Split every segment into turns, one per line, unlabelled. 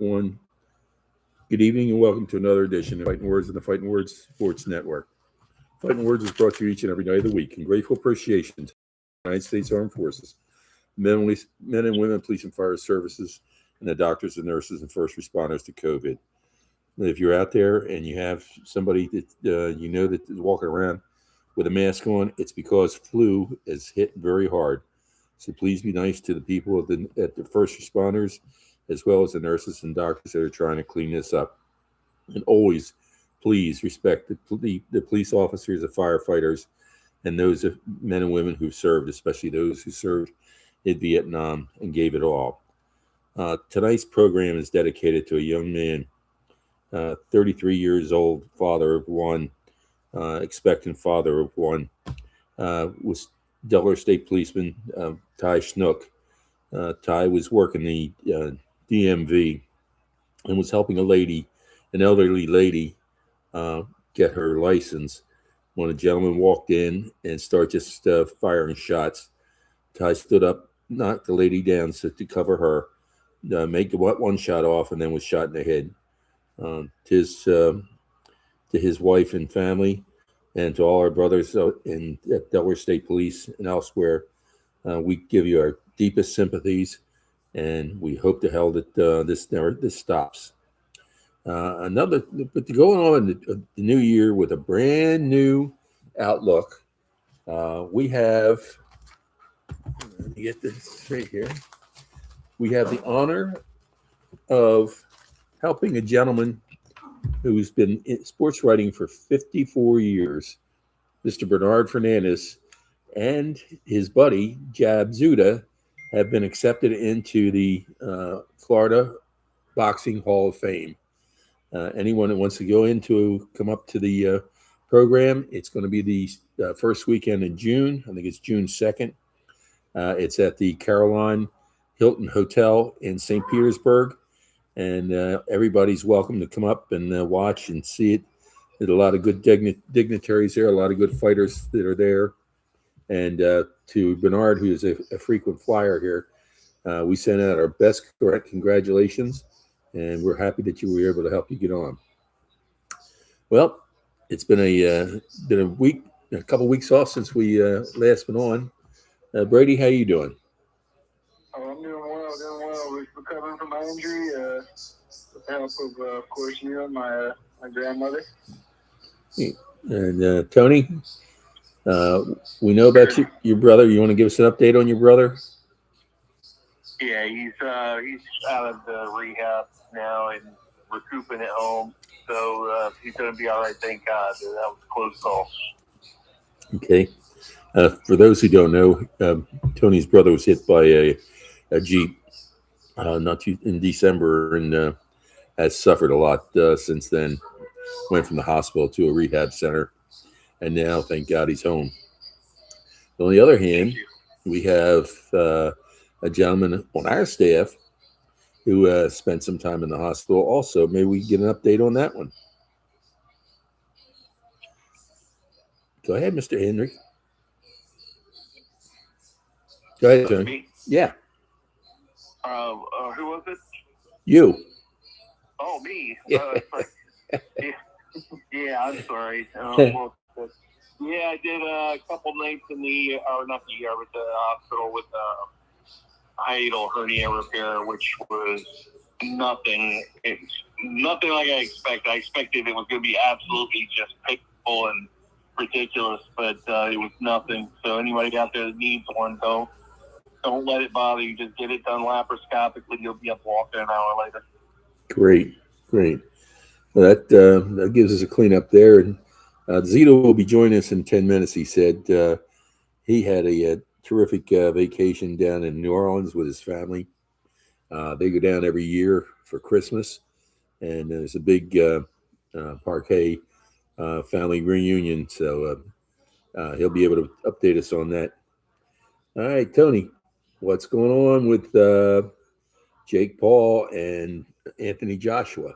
everyone. Good evening and welcome to another edition of Fighting Words and the Fighting Words Sports Network. Fighting Words is brought to you each and every night of the week in grateful appreciation to the United States Armed Forces, men and women, police and fire services, and the doctors and nurses and first responders to COVID. If you're out there and you have somebody that you know that is walking around with a mask on, it's because flu is hit very hard. So please be nice to the people at the first responders, as well as the nurses and doctors that are trying to clean this up. And always, please respect the police officers, the firefighters, and those men and women who served, especially those who served in Vietnam and gave it all. Tonight's program is dedicated to a young man, 33 years old, father of one, expectant father of one, was Delaware State Policeman Ty Schnook. Ty was working the DMV and was helping an elderly lady, get her license when a gentleman walked in and started just firing shots. Ty stood up, knocked the lady down so to cover her, make one shot off, and then was shot in the head. To his wife and family, and to all our brothers in Delaware State Police and elsewhere, we give you our deepest sympathies, and we hope to hell that this stops. But going on the new year with a brand new outlook, we have. Let me get this straight here. We have the honor of helping a gentleman who's been in sports writing for 54 years, Mr. Bernard Fernandez, and his buddy, Jab Zuda, have been accepted into the Florida Boxing Hall of Fame. Anyone that wants to come up to the program, it's going to be the first weekend in June. I think it's June 2nd. It's at the Caroline Hilton Hotel in St. Petersburg. And everybody's welcome to come up and watch and see it. There's a lot of good dignitaries there, a lot of good fighters that are there. And to Bernard, who is a frequent flyer here, we send out our best congratulations, and we're happy that you were able to help you get on. Well, it's been a couple weeks off since we last been on. Brady, how you doing?
Oh, I'm doing well. We're recovering from my injury. With the help of course, you and my grandmother.
And Tony, we know about your brother. You want to give us an update on your brother?
Yeah, he's out of the rehab now and recouping at home. So he's going to be all right, thank God. That was a close call.
Okay. For those who don't know, Tony's brother was hit by a Jeep in December and has suffered a lot since then. Went from the hospital to a rehab center, and now, thank God, he's home. On the other hand, we have a gentleman on our staff who spent some time in the hospital also. Maybe we can get an update on that one. Go ahead, Mr. Hendrick. Go ahead, Tony.
Me?
Yeah.
Who was it?
You.
Oh, me.
Yeah.
Yeah, I'm sorry. Yeah, I did a couple nights in the hospital with hiatal hernia repair, which was nothing. It's nothing like I expected. I expected it was going to be absolutely just painful and ridiculous, but it was nothing. So anybody out there that needs one, don't let it bother you. Just get it done laparoscopically. You'll be up walking an hour later.
Great. Well, that gives us a cleanup there. And Zito will be joining us in 10 minutes, he said. He had a terrific vacation down in New Orleans with his family. They go down every year for Christmas, and there's a big parquet family reunion. So he'll be able to update us on that. All right, Tony, what's going on with Jake Paul and Anthony Joshua?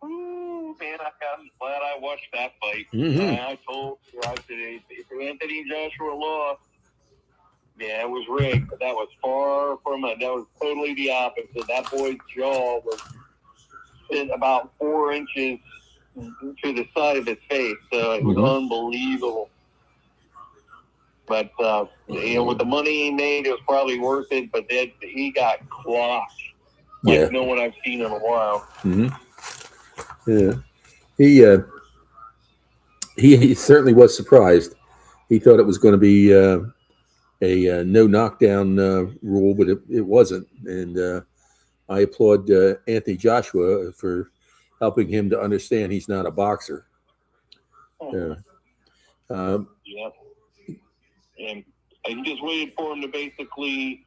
Ooh, man, I'm glad I watched that fight.
Mm-hmm.
I told you, I said, if Anthony Joshua lost, Yeah, it was rigged, but that was far from it. That was totally the opposite. That boy's jaw was about 4 inches to the side of his face, so it was unbelievable. But with the money he made, it was probably worth it. But then he got clocked like no one I've seen in a while.
Yeah, he certainly was surprised. He thought it was going to be a no knockdown rule, but it wasn't. And I applaud Anthony Joshua for helping him to understand he's not a boxer.
Yep. And I just waited for him to basically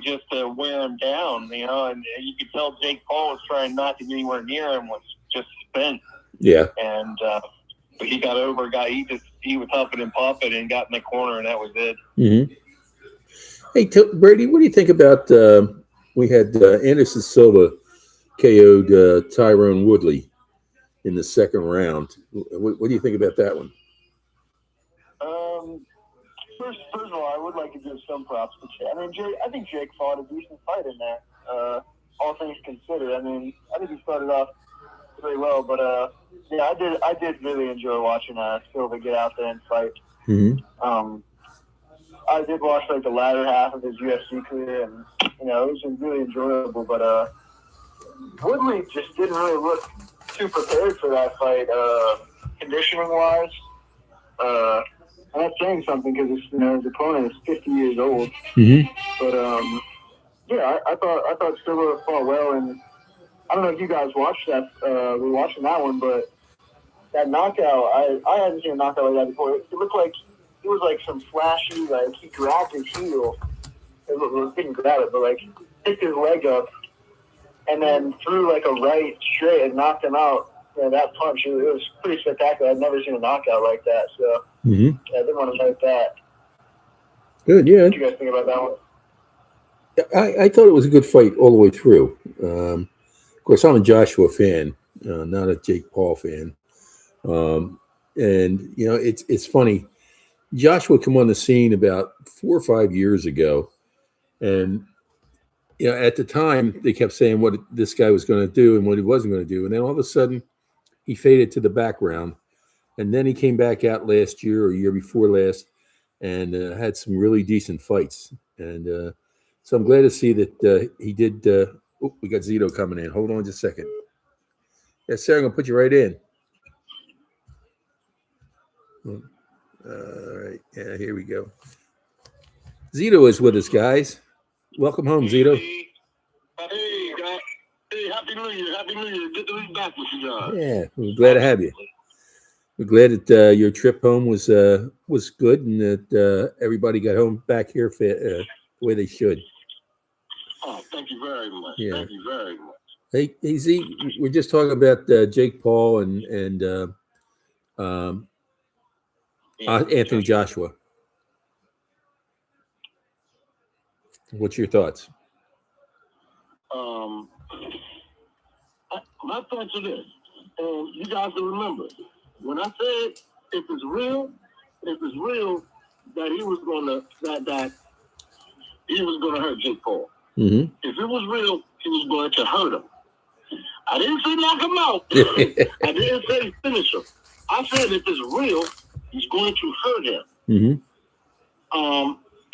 just to wear him down, and you could tell Jake Paul was trying not to get anywhere near him, was just spent.
Yeah.
And but he got over, he was huffing and puffing and got in the corner, and that was it.
Mm-hmm. Hey, Brady, what do you think about we had Anderson Silva KO'd Tyrone Woodley in the second round. What do you think about that one?
First of all, I would like to give some props to Jake. I think Jake fought a decent fight in that, all things considered. I think he started off really well, but I did really enjoy watching Silva get out there and fight.
Mm-hmm.
I did watch the latter half of his UFC career, and it was really enjoyable. But Woodley just didn't really look too prepared for that fight, conditioning wise. And that's saying something because his opponent is 50 years old.
Mm-hmm.
But I thought Silva fought well, and I don't know if you guys watched that. We're watching that one, but that knockout, I hadn't seen a knockout like that before. It looked like it was some flashy, he grabbed his heel. It didn't grab it, but picked his leg up and then threw a right straight and knocked him out. That punch, it was pretty spectacular. I've never seen a knockout like that, so I didn't want to note that.
Good, yeah.
What do you guys think about that one?
I thought it was a good fight all the way through. Of course, I'm a Joshua fan, not a Jake Paul fan. And it's funny. Joshua came on the scene about 4 or 5 years ago, and at the time they kept saying what this guy was going to do and what he wasn't going to do, and then all of a sudden he faded to the background, and then he came back out last year or year before last and had some really decent fights, and so I'm glad to see that he did. We got Zito coming in. Hold on just a second. Yes, sir. I'm gonna put you right in. All right. Yeah, here we go. Zito is with us, guys. Welcome home, Zito.
Hey, guys. Hey, Happy New Year. Happy New Year. Good to be back with you guys.
Yeah, we're glad to have you. We're glad that your trip home was good and that everybody got home back here the way they should.
Oh, thank you very much.
Yeah.
Thank you very much.
Hey, Z, we're just talking about Jake Paul and Anthony Joshua. What's your thoughts?
My thoughts are this, and you guys will remember when I said if it's real that he was going to hurt Jake Paul.
Mm-hmm.
If it was real, he was going to hurt him. I didn't say knock him out. I didn't say finish him. I said if it's real, he's going to hurt him.
Mm-hmm.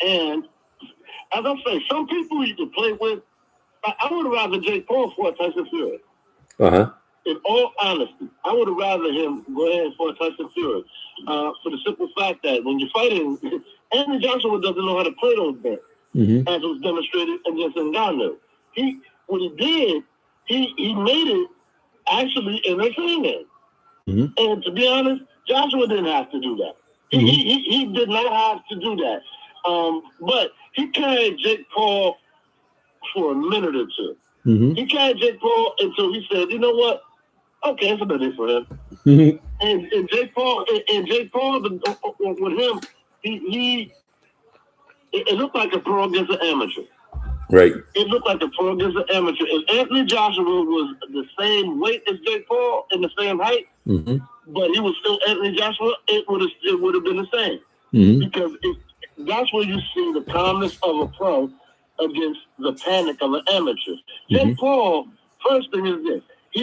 And as I say, some people you can play with. I would have rather Jake Paul fought Tyson Fury. In all honesty, I would have rather him go ahead and fight Tyson Fury. For the simple fact that when you're fighting, Anthony Joshua doesn't know how to play those bets, as was demonstrated against Ngannou. What he did, he made it actually entertaining.
Mm-hmm.
And to be honest, Joshua didn't have to do that. He did not have to do that. But he carried Jake Paul for a minute or two.
Mm-hmm.
He carried Jake Paul until he said, you know what? Okay, it's about it for him.
Mm-hmm.
And Jake Paul, with him, it looked like a pro against an amateur.
Right.
It looked like a pro against an amateur. If Anthony Joshua was the same weight as Jake Paul and the same height, but he was still Anthony Joshua, it would have been the same.
because that's where you see the calmness of a pro against the panic of an amateur. Jake Paul, first thing is this: he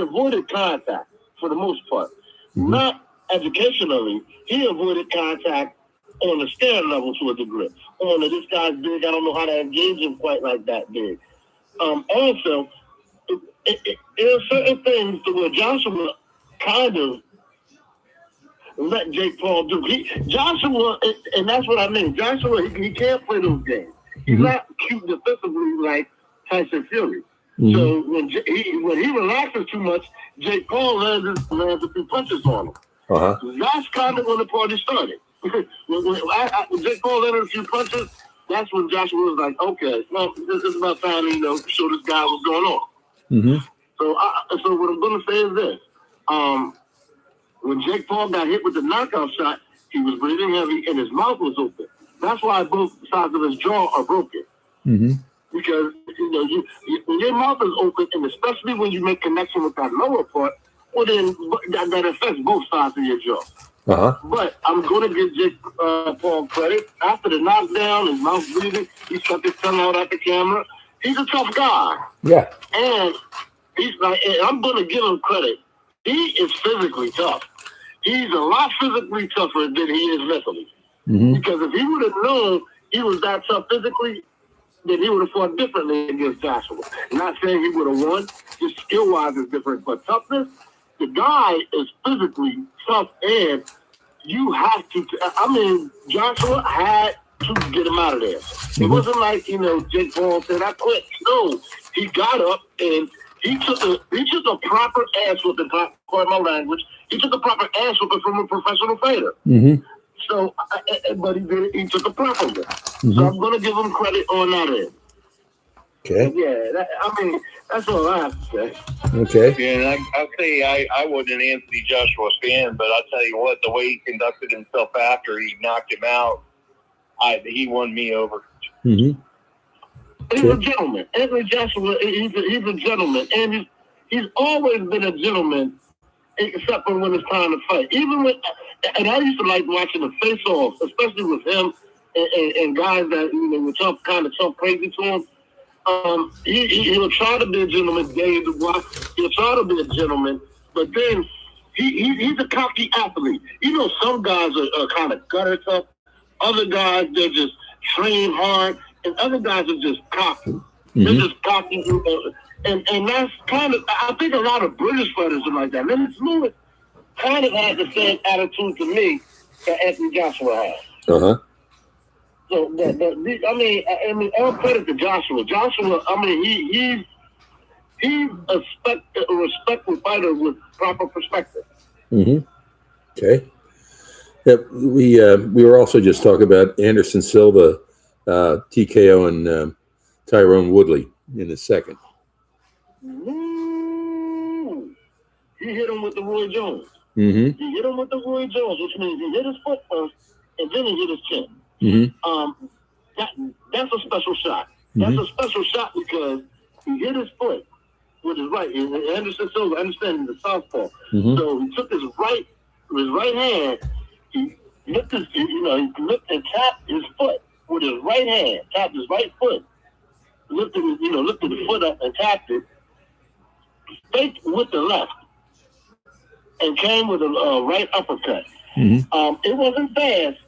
avoided contact for the most part, not educationally. He avoided contact on the stand level to a degree. This guy's big. I don't know how to engage him quite like that big. Also, there are certain things to where Joshua kind of let Jake Paul do. Joshua, and that's what I mean. Joshua, he can't play those games. He's not cute defensively like Tyson Fury. So when he relaxes too much, Jake Paul lands a few punches on him. That's kind of when the party started. when Jake Paul landed a few punches, that's when Joshua was like, okay, well, it's about time to show this guy what's going on. So what I'm going to say is this. When Jake Paul got hit with the knockout shot, he was breathing heavy and his mouth was open. That's why both sides of his jaw are broken. Because when your mouth is open, and especially when you make connection with that lower part, well then that affects both sides of your jaw. But I'm going to give Jake Paul credit. After the knockdown, his mouth breathing, he stuck his tongue out at the camera. He's a tough guy. Yeah. And I'm going to give him credit. He is physically tough. He's a lot physically tougher than he is mentally. Because if he would have known he was that tough physically, then he would have fought differently against Joshua. Not saying he would have won. Just skill-wise is different. But toughness, the guy is physically tough, and you have to. Joshua had to get him out of there. It wasn't like Jake Paul said, "I quit." No, he got up and he took a proper ass whooping. Pardon my language. He took a proper ass whooping from a professional fighter. So, but he took a proper one. So I'm going to give him credit on that end. Okay. Yeah, that's all I have to say. Okay.
Yeah, and I'll say I wasn't an Anthony Joshua fan, but I'll tell you what, the way he conducted himself after he knocked him out, he won me over.
He's a gentleman. Anthony Joshua, he's a gentleman, and he's always been a gentleman, except for when it's time to fight. And I used to like watching the face-offs, especially with him and guys that were tough, kind of tough, crazy to him. He'll try to be a gentleman. Dave Dubois, he'll try to be a gentleman, but then he's a cocky athlete. Some guys are kind of gutter tough. Other guys, they're just train hard, and other guys are just cocky. They're just cocky, and that's kind of. I think a lot of British fighters are like that. Lennox Lewis kind of had the same attitude to me that Anthony Joshua had. So, all credit to Joshua. Joshua, he's a respectful fighter with proper perspective.
Okay. Yeah, we were also just talking about Anderson Silva, TKO, and Tyrone Woodley in the second.
He hit him with the Roy Jones. He hit him with the Roy Jones, which means he hit his foot first, and then he hit his chin. That's a special shot. That's a special shot because he hit his foot with his right. And Anderson Silva, understanding the southpaw. So he took his right hand. He lifted, he lifted and tapped his foot with his right hand. Tapped his right foot. Lifted the foot up and tapped it. Faked with the left. And came with a right uppercut. It wasn't fast.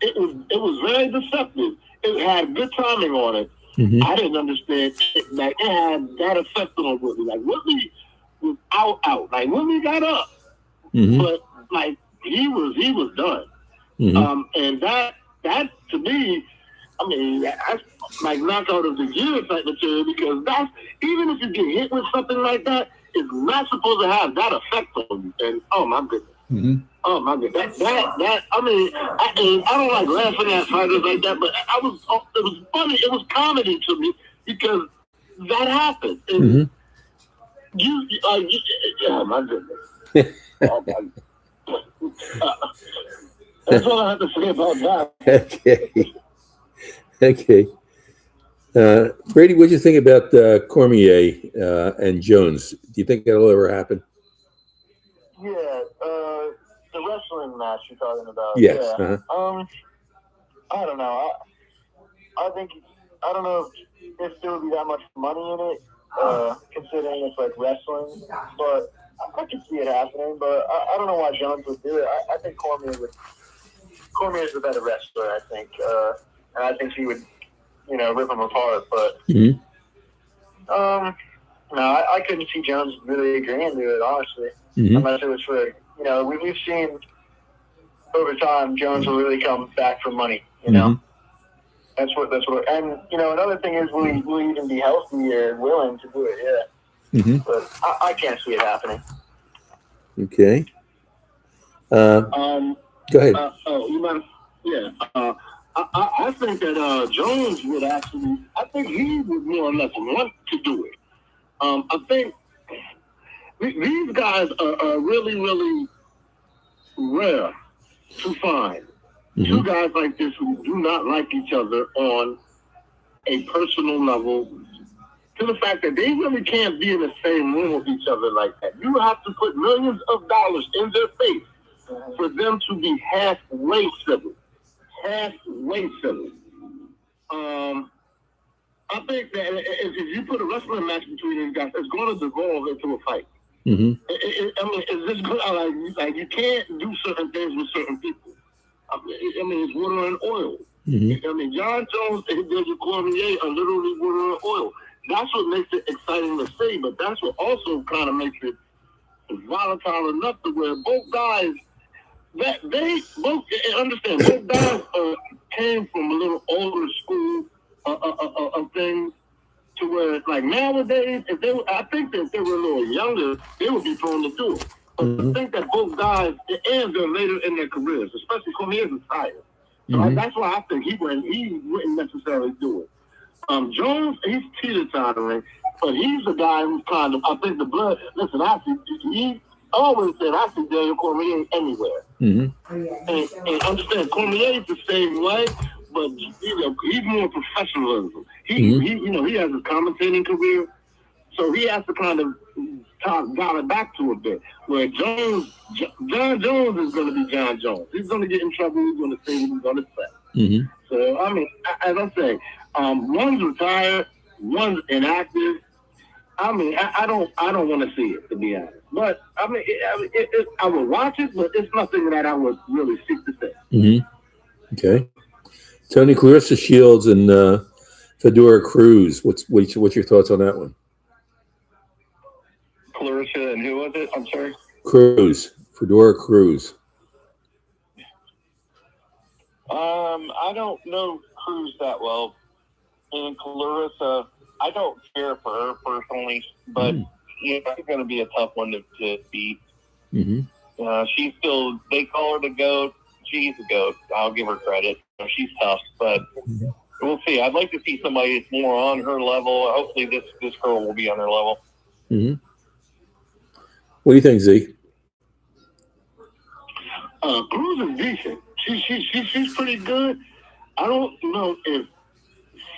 It was very deceptive. It had good timing on it. I didn't understand it had that effect on Woodley. Like Woodley was out. Like Woodley got up, but like he was done. And that to me, that's like knockout of the year type material because that's even if you get hit with something like that. It's not supposed to have that effect on you. And oh my goodness. Oh my goodness. I don't like laughing at fighters like that, but it was funny. It was comedy to me because that happened. And oh my goodness. Oh my goodness. That's all I have to say about that.
Okay. Brady, what do you think about Cormier and Jones? Do you think that'll ever happen?
Yeah, the wrestling
match you're talking about.
Yes.
Yeah. I don't know. I think I don't know if there would be that much money in it, considering it's like wrestling. But I could see it happening. But I don't know why Jones would do it. I think Cormier would. Cormier is the better wrestler, I think, and I think he would, rip him apart. But no, I couldn't see Jones really agreeing to it, honestly, unless it was for we've seen over time Jones will really come back for money. That's what. And another thing is, will he even be healthy or willing to do it? Yeah, but I can't see it happening.
Okay. Go ahead.
I think that Jones would actually. I think he would more or less want to do it. I think these guys are really, really rare to find. Two guys like this who do not like each other on a personal level, to the fact that they really can't be in the same room with each other like that. You have to put millions of dollars in their face for them to be halfway civil. Halfway civil. I think that if you put a wrestling match between these guys, it's going to devolve into a fight. I mean, it's just good. Like you can't do certain things with certain people. I mean, it's water and oil. I mean, John Jones and David Cormier are literally water and oil. That's what makes it exciting to see, but that's what also kind of makes it volatile enough to where both guys, both guys came from a little older school of things to where, like nowadays, I think that if they were a little younger, they would be prone to do it. I think that both guys, and they're later in their careers, especially Cormier's retired. So that's why I think he wouldn't necessarily do it. Jones, he's teeter-tottering, but he's the guy who's kind of, I think the blood, listen, he always said, I see Daniel Cormier anywhere. And understand, Cormier's the same way, but, he's more professionalism. He has a commentating career, so he has to kind of dial it back to a bit. Where John Jones is going to be John Jones. He's going to get in trouble. He's going to say what he's going to say. So, I mean, as I say, one's retired, one's inactive. I mean, I don't want to see it, to be honest. But, I mean, I would watch it, but it's nothing that I would really seek to say.
Okay. Tony, Clarissa Shields and Fedora Cruz. What's your thoughts on that one?
Clarissa and who was it? I'm sorry.
Cruz. Fedora Cruz.
I don't know Cruz that well, and Clarissa, I don't care for her personally, but she's going to be a tough one to beat. She's still, they call her the GOAT. She's a GOAT. I'll give her credit. She's tough, but we'll see. I'd like to see somebody that's more on her level. Hopefully this girl will be on her level.
What do you think, Zeke?
Cruz is decent. She's pretty good. I don't know if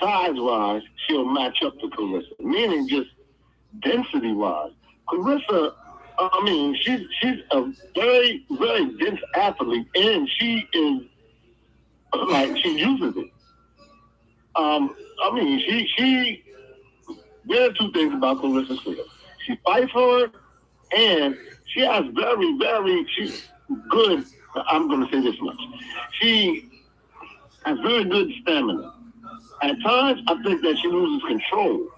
size-wise she'll match up to Clarissa, meaning just density-wise. Clarissa, I mean, she's a very, very dense athlete, and she is she uses it. I mean, she. There are two things about Clarissa Shields. She fights hard, and she has very, very. She's good. I'm going to say this much. She has very good stamina. At times, I think that she loses control.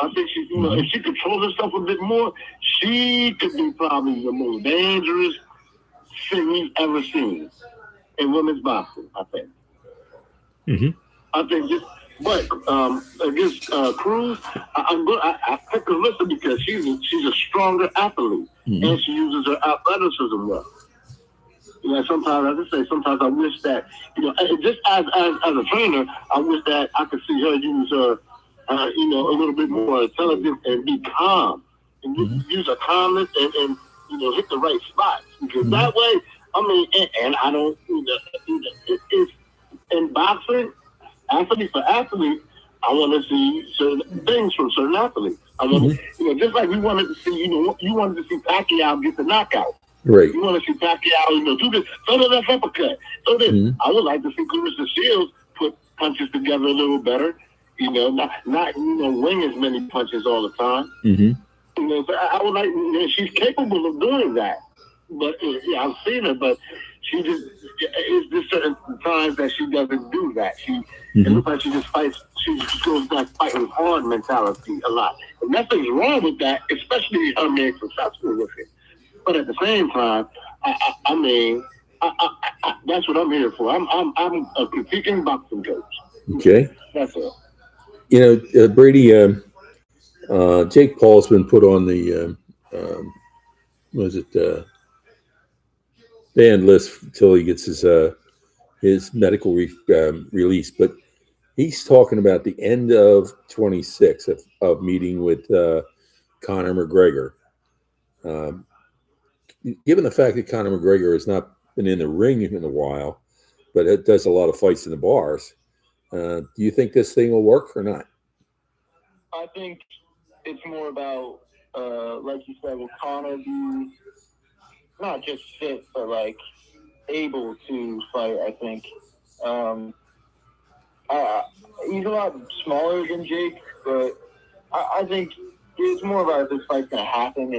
I think she, if she controls herself a bit more, she could be probably the most dangerous thing we've ever seen in women's boxing. I think. I think just, but against Cruz, I pick Clarissa because she's a stronger athlete and she uses her athleticism well. Sometimes, as I say, sometimes I wish that, just as a trainer, I wish that I could see her use her, a little bit more intelligent and be calm and use her calmness and hit the right spots. Because that way, I mean, and I don't, it's in boxing, athlete for athlete, I want to see certain things from certain athletes. I want, just like we wanted to see, you wanted to see Pacquiao get the knockout.
Right.
You want to see Pacquiao, do this, throw that uppercut. So this, I would like to see Clarissa Shields put punches together a little better. Not wing as many punches all the time. So I would like. She's capable of doing that, but I've seen her, but she just it's just certain times that she doesn't do that. It looks like she just fights. She just goes back fighting hard mentality a lot, and nothing's wrong with that, especially her being successful with it. But at the same time, I mean, that's what I'm here for. I'm a critiquing boxing coach.
Okay.
That's all.
Brady, Jake Paul's been put on the banned list until he gets his medical release. But he's talking about the end of 26 of meeting with Conor McGregor. Given the fact that Conor McGregor has not been in the ring in a while, but it does a lot of fights in the bars, do you think this thing will work or not?
I think it's more about, like you said, will Conor be not just fit, but like able to fight? I think he's a lot smaller than Jake, but I think it's more about if this fight's gonna happen.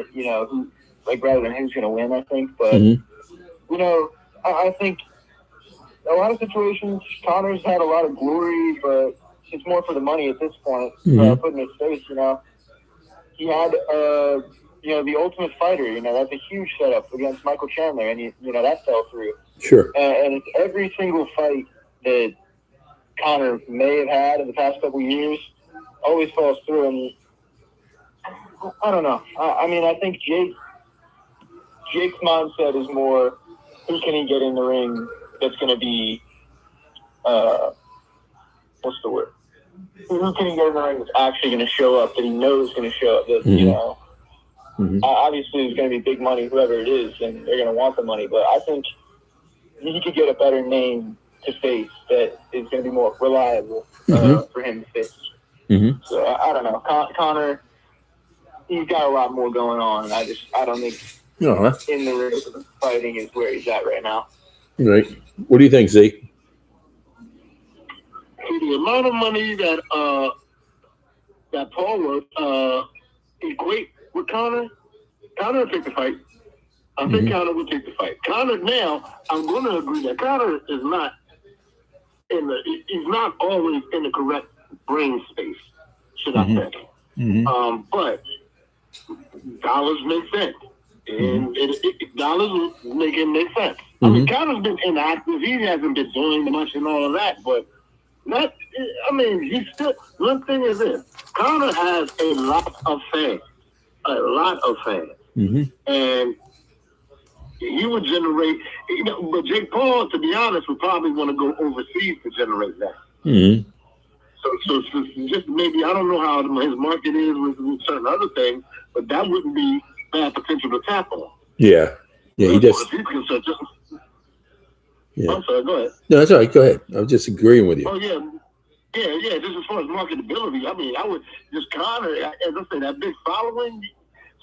Rather than who's gonna win. I think, but I think a lot of situations Conor's had a lot of glory, but it's more for the money at this point. Putting his face, he had the Ultimate Fighter. That's a huge setup against Michael Chandler, and that fell through.
Sure.
And it's every single fight that Conor may have had in the past couple of years always falls through. And I don't know. I think Jake's mindset is more, who can he get in the ring that's going to be, what's the word? Who can he get in the ring that's actually going to show up, that he knows is going to show up, that, obviously there's going to be big money, whoever it is, and they're going to want the money, but I think he could get a better name to face that is going to be more reliable for him to face. So I don't know. Conor, he's got a lot more going on, and I don't think in the ring fighting is where he's at right now.
Right. What do you think, Zeke?
The amount of money that Paul would equate with Conor will take the fight. I think Conor will take the fight. Conor now, I'm going to agree that Conor is not he's not always in the correct brain space, should I say. But dollars make sense. And dollars make it make sense. I mean, Conor's been inactive. He hasn't been doing much and all of that, but he's still, one thing is this, Conor has a lot of fans. And he would generate, but Jake Paul, to be honest, would probably want to go overseas to generate that. So just maybe, I don't know how his market is with certain other things, but that wouldn't be bad potential to tap on.
Yeah, he does.
I'm sorry, go ahead.
No, that's all right. Go ahead. I was just agreeing with you.
Oh, yeah. Just as far as marketability, I would just Conor, as I say, that big following.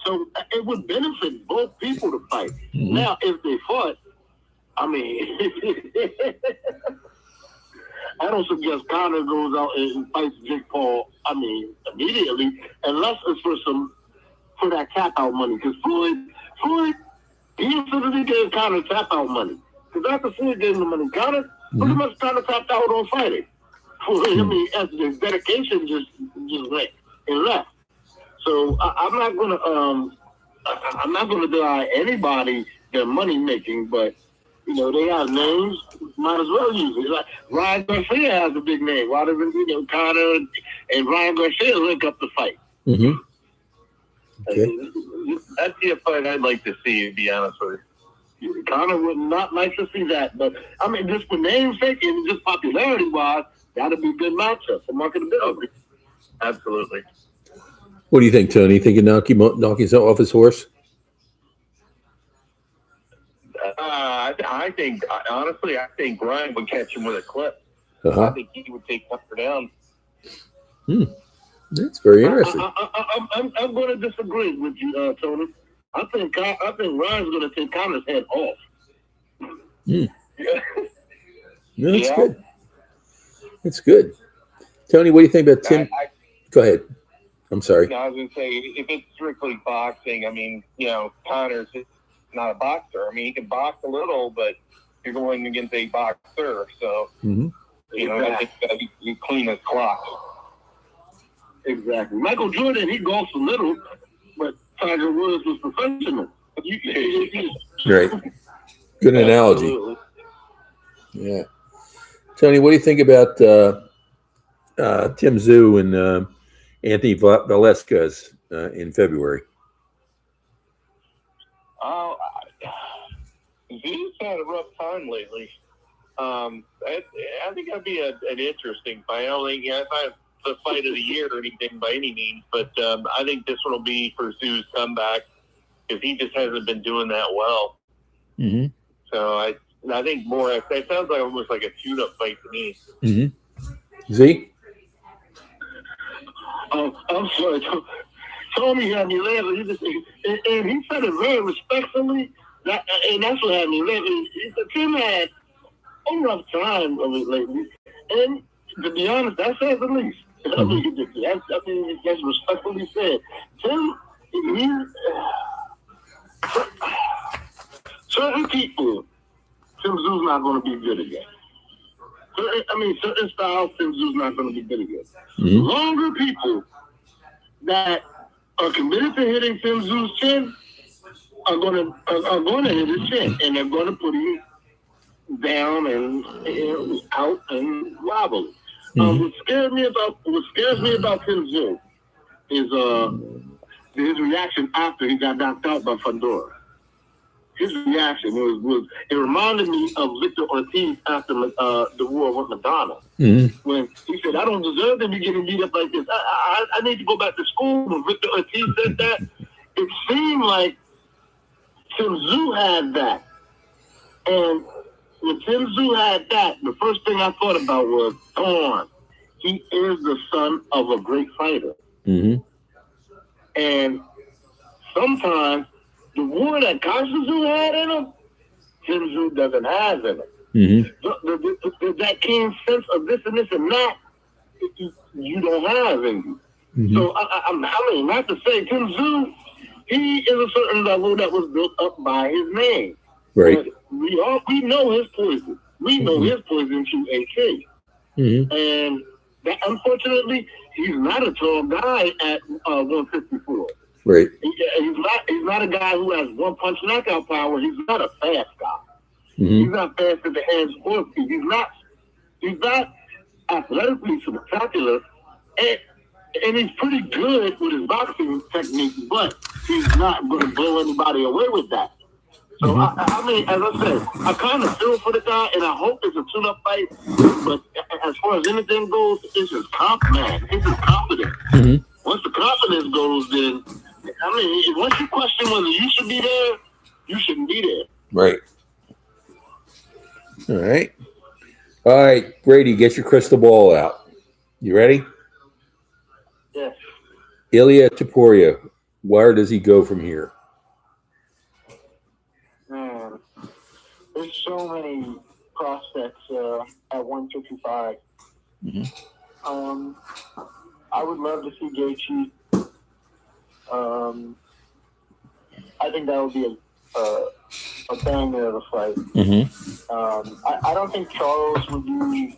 So it would benefit both people to fight. Now, if they fought, I don't suggest Conor goes out and fights Jake Paul, immediately, unless it's for that tap-out money. Because Floyd, he simply gave Conor tap-out money. Because after Floyd gave him the money, Conor pretty much tapped out on fighting. As his dedication just went and left. So I'm not gonna deny anybody their money making, but they have names, might as well use it. Like Ryan Garcia has a big name. Why doesn't Conor and Ryan Garcia link up the fight?
Okay.
That'd be a fight I'd like to see, to be honest with you.
Conor would not like to see that, but just for namesake and just popularity wise, that'd be a good matchup for marketability.
Absolutely.
What do you think, Tony? Think you knock himself off his horse?
I think, honestly, Ryan would catch him with a clip. I think he would take Tucker down.
That's very interesting.
I'm going to disagree with you, Tony. I think Ryan's going to take Connor's head off.
Mm.
Yeah.
No, that's
Yeah.
good. That's good. Tony, what do you think about Tim? Go ahead. I'm sorry.
No, I was going to say, if it's strictly boxing, I mean, Connor's not a boxer. I mean, he can box a little, but you're going against a boxer. So, it's got to be clean as clock.
Exactly. Michael Jordan, he golfs a little, but Tiger Woods was professional.
Right. Good analogy.
Absolutely.
Yeah. Tony, what do you think about Tim Zhu and Anthony Velasquez in February?
Zhu's had a rough time lately. I think that'd be an interesting fight. I don't think it's not the fight of the year or anything by any means, but I think this one will be for Zhu's comeback because he just hasn't been doing that well.
Mm-hmm.
So I think more. It sounds like almost like a tune-up fight to me.
Mm-hmm. Zeke?
I'm sorry. Tony had me laughing. And he said it very respectfully. And that's what had me laughing. He said Tim had a rough time of it lately. And to be honest, that says the least. I mean, that's respectfully said. Tim, certain people, Tim Zhu's not going to be good again. Certain styles, Tim Zhu's not going to be good again.
Mm-hmm.
Longer people that are committed to hitting Tim Zhu's chin are going to hit his chin, and they're going to put him down and out and wobble.
Mm-hmm.
What scares me about Tim Zhu is his reaction after he got knocked out by Fundora. His reaction it reminded me of Victor Ortiz after the war with Madonna.
Mm-hmm.
When he said, I don't deserve to be getting beat up like this. I need to go back to school. When Victor Ortiz said that, it seemed like Tim Zhu had that. And when Tim Zhu had that, the first thing I thought about was, darn, he is the son of a great fighter.
Mm-hmm.
And sometimes the war that Zhu had in him, Tim Zhu doesn't have in him.
Mm-hmm.
That keen sense of this and this and that, you don't have in you.
Mm-hmm.
So, I mean, not to say Tim Zhu, he is a certain level that was built up by his name.
Right.
But we know his poison. We know his poison through AK.
Mm-hmm.
And that, unfortunately, he's not a tall guy at 154.
Right.
He's not a guy who has one punch knockout power. He's not a fast guy.
Mm-hmm.
He's not fast at the hands or feet. He's not athletically spectacular, and he's pretty good with his boxing technique, but he's not going to blow anybody away with that. So, I mean, as I said, I kind of feel for the guy, and I hope it's a tune-up fight. But as far as anything goes, it's his confidence.
Mm-hmm.
Once the confidence goes, then, I mean, once you question whether you should be there, you shouldn't be there.
Right. All right, Brady, get your crystal ball out. You ready?
Yes.
Ilya Topuria, where does he go from here?
Man, there's so many prospects at 155.
Mm-hmm.
I would love to see Gaethje. I think that would be a banger of a fight.
Mm-hmm.
I don't think Charles would be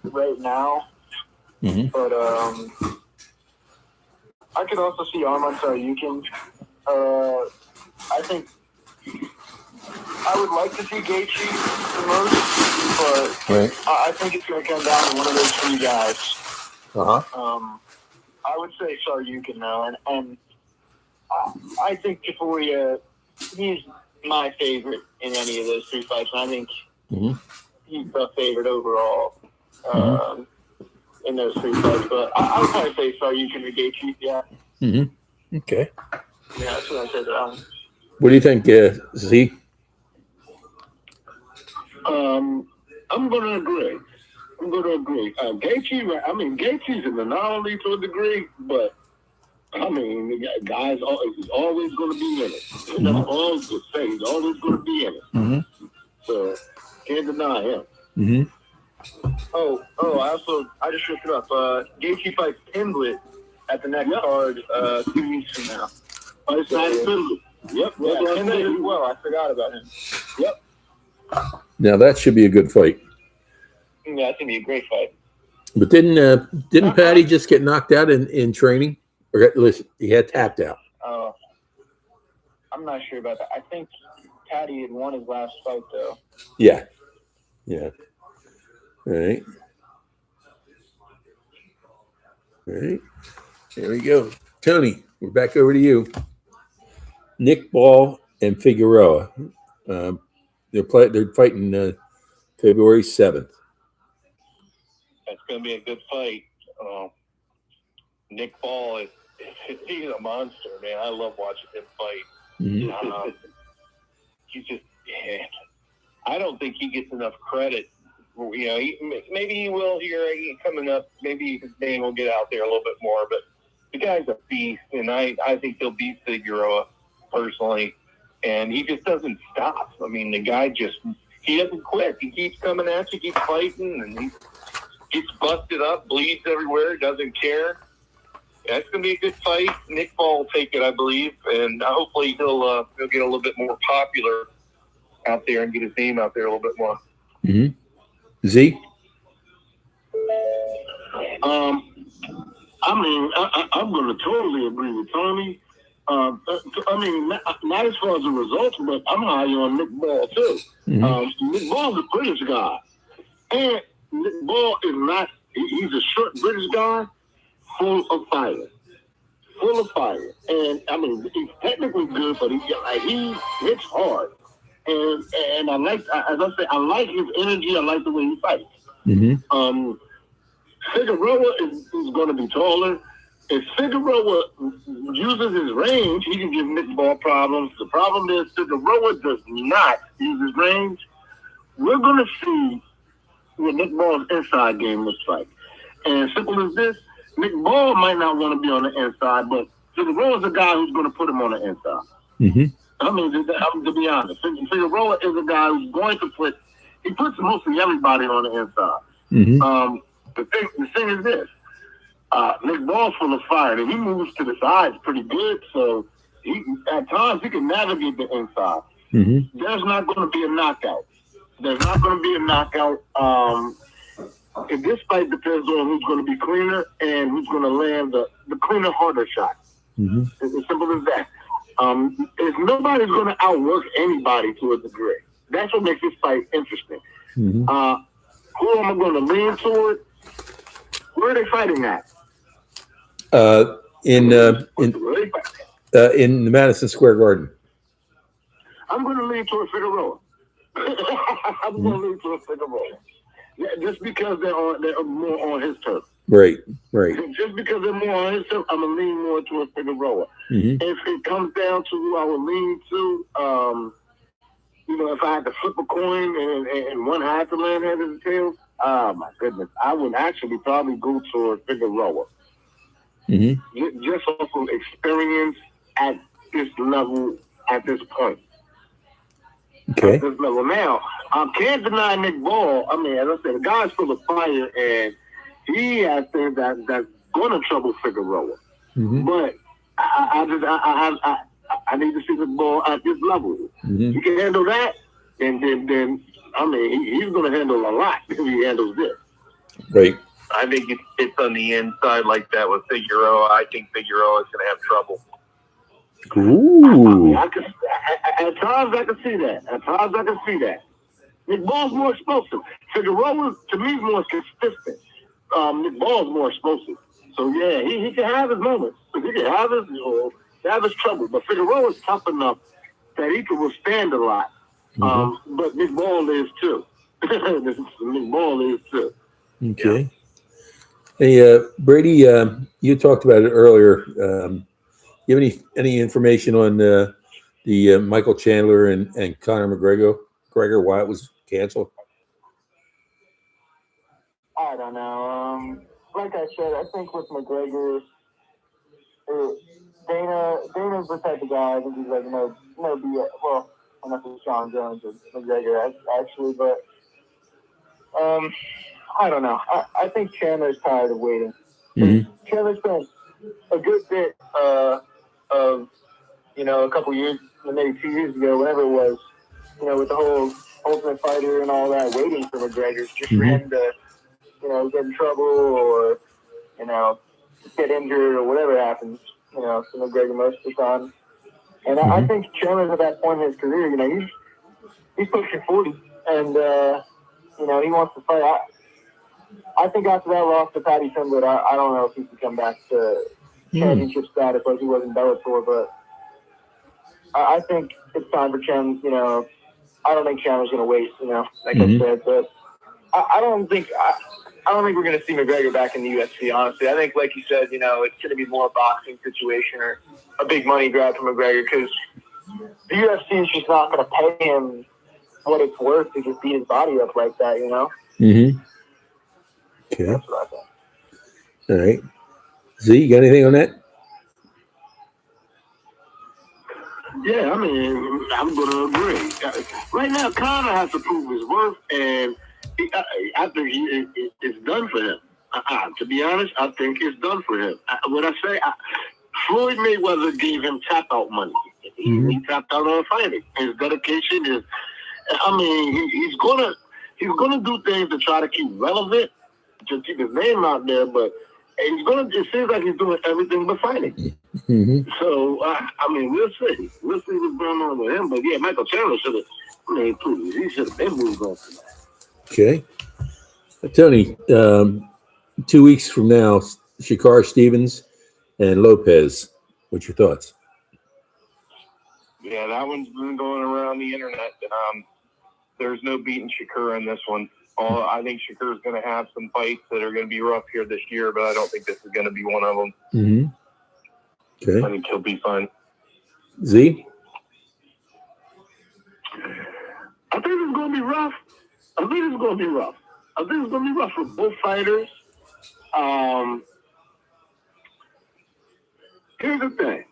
right now, but I could also see Arman Tsarukyan. I think I would like to see Gaethje the most, but
Right.
I think it's going to come down to one of those three guys. I would say Tsarukyan now, and I think Topuria, he's my favorite in any of those three fights. And I think he's the favorite overall in those three fights. But I would probably say Tsarukyan or Gaethje, yeah.
Mm-hmm. Okay.
Yeah, that's what I said.
What do you think, Zeke?
I'm going to agree. Gaethje, Gaethje's an anomaly to a degree, but I mean, the guy's he's always going to be in it. And that's all to say. He's always going to be in it.
Mm-hmm.
So can't deny him.
Mm-hmm.
I just looked it up. Gaethje fights Pimblett at the next card 2 weeks from now.
It's not Pimblett. Yep.
Yeah, Pimblett as well. I forgot about him.
Yep.
Now that should be a good fight.
Yeah, it's gonna be a great fight.
But didn't Patty just get knocked out in training? Or listen, he had tapped out.
I'm not sure about that. I think Patty had won his last fight though.
Yeah. Yeah. All right. All right. There we go. Tony, we're back over to you. Nick Ball and Figueroa. They're fighting February 7th.
That's going to be a good fight. Nick Ball he's a monster, man. I love watching him fight.
Mm-hmm.
He's just, I don't think he gets enough credit. You know, maybe he will here coming up. Maybe his name will get out there a little bit more. But the guy's a beast, and I think he'll beat Figueroa personally. And he just doesn't stop. I mean, the guy he doesn't quit. He keeps coming at you, keeps fighting, and he gets busted up, bleeds everywhere, doesn't care. Yeah, it's going to be a good fight. Nick Ball will take it, I believe, and hopefully he'll get a little bit more popular out there and get his name out there a little bit more.
Mm-hmm. Z?
I mean, I'm going to totally agree with Tony. I mean, not as far as the results, but I'm high on Nick Ball, too.
Mm-hmm.
Nick Ball's a British guy. And Nick Ball is not, he's a short British guy full of fire. Full of fire. And, I mean, he's technically good, but he hits hard. And I like, as I say, I like his energy. I like the way he fights.
Mm-hmm.
Figueroa is going to be taller. If Figueroa uses his range, he can give Nick Ball problems. The problem is Figueroa does not use his range. We're going to see what Nick Ball's inside game looks like. And simple as this, Nick Ball might not want to be on the inside, but Figueroa's a guy who's going to put him on the inside.
Mm-hmm.
I mean, to be honest, Figueroa is a guy who's going to he puts mostly everybody on the inside.
Mm-hmm.
The thing is this, Nick Ball's full of fire, and he moves to the sides pretty good, so at times he can navigate the inside.
Mm-hmm.
There's not going to be a knockout. And this fight depends on who's going to be cleaner and who's going to land the cleaner, harder shot.
Mm-hmm.
It's as simple as that. If nobody's going to outwork anybody to a degree, that's what makes this fight interesting.
Mm-hmm.
Who am I going to lean toward? Where are they fighting at?
In the Madison Square Garden.
I'm going to lean toward Figueroa. I'm going to lean toward Figueroa. Yeah, just because they're more on his turf.
Right.
Just because they're more on his turf, I'm going to lean more toward Figueroa.
Mm-hmm.
If it comes down to who I would lean to, if I had to flip a coin and one had to land head or tails, oh my goodness, I would actually probably go toward Figueroa.
Mm-hmm.
Just off of experience at this level, at this point.
Okay.
At this level. Now, I can't deny Nick Ball. I mean, as I said, the guy's full of fire, and he has things that's going to trouble Figueroa.
Mm-hmm.
But I need to see the ball at this level.
Mm-hmm.
He can handle that, and then I mean, he's going to handle a lot if he handles this.
Right.
I think it's on the inside like that with Figueroa. I think Figueroa is going to have trouble.
Ooh.
At times I can see that. Nick Ball's more explosive. Figueroa, to me, is more consistent. Nick Ball's more explosive. So, yeah, he can have his moments. He can have his trouble. But Figueroa's tough enough that he can withstand a lot.
Mm-hmm.
But Nick Ball is, too. Nick Ball is, too.
Okay. Hey, Brady, you talked about it earlier. You have any information on the Michael Chandler and Conor McGregor, why it was canceled?
I don't know. Like I said, I think with McGregor, Chandler's the type of guy. I think he's like no BS. Well, I don't know if it's Sean Jones or McGregor actually, but I don't know. I think Chandler's tired of waiting.
Mm-hmm.
Chandler spent a good bit of a couple years, maybe 2 years ago, whenever it was, with the whole Ultimate Fighter and all that, waiting for McGregor just for him to, get in trouble or, get injured or whatever happens, to McGregor most of the time. And I think Chandler's at that point in his career, he's pushing 40 and, he wants to fight. I think after that loss to Patty Finwood, I don't know if he can come back to championship status like he was in Bellator, but I think it's time for Chandler. I don't think Chandler's going to wait, like I said, but I don't think we're going to see McGregor back in the UFC, honestly. I think, like you said, it's going to be more a boxing situation or a big money grab for McGregor because the UFC is just not going to pay him what it's worth to just beat his body up like that,
Mm-hmm. Okay.
That's what I think.
All right. Z, you got anything on that?
Yeah, I mean, I'm going to agree. Right now, Conor has to prove his worth, and I think it's done for him. To be honest, I think it's done for him. Floyd Mayweather gave him tap-out money. He tapped out on fighting. His dedication is, he's gonna do things to try to keep relevant, to keep his name out there, but it seems like he's doing everything but fighting.
Mm-hmm.
So, we'll see. We'll see what's going on with him. But yeah, Michael Chandler he should have been moved on from that.
Okay. Tony, 2 weeks from now, Shakar Stevens and Lopez. What's your thoughts?
Yeah, that one's been going around the internet. There's no beating Shakur in this one. I think Shakur's going to have some fights that are going to be rough here this year, but I don't think this is going to be one of them.
Mm-hmm. Okay.
I think he'll be fine.
Z?
I think it's going to be rough. I think it's going to be rough for both fighters. Here's the thing.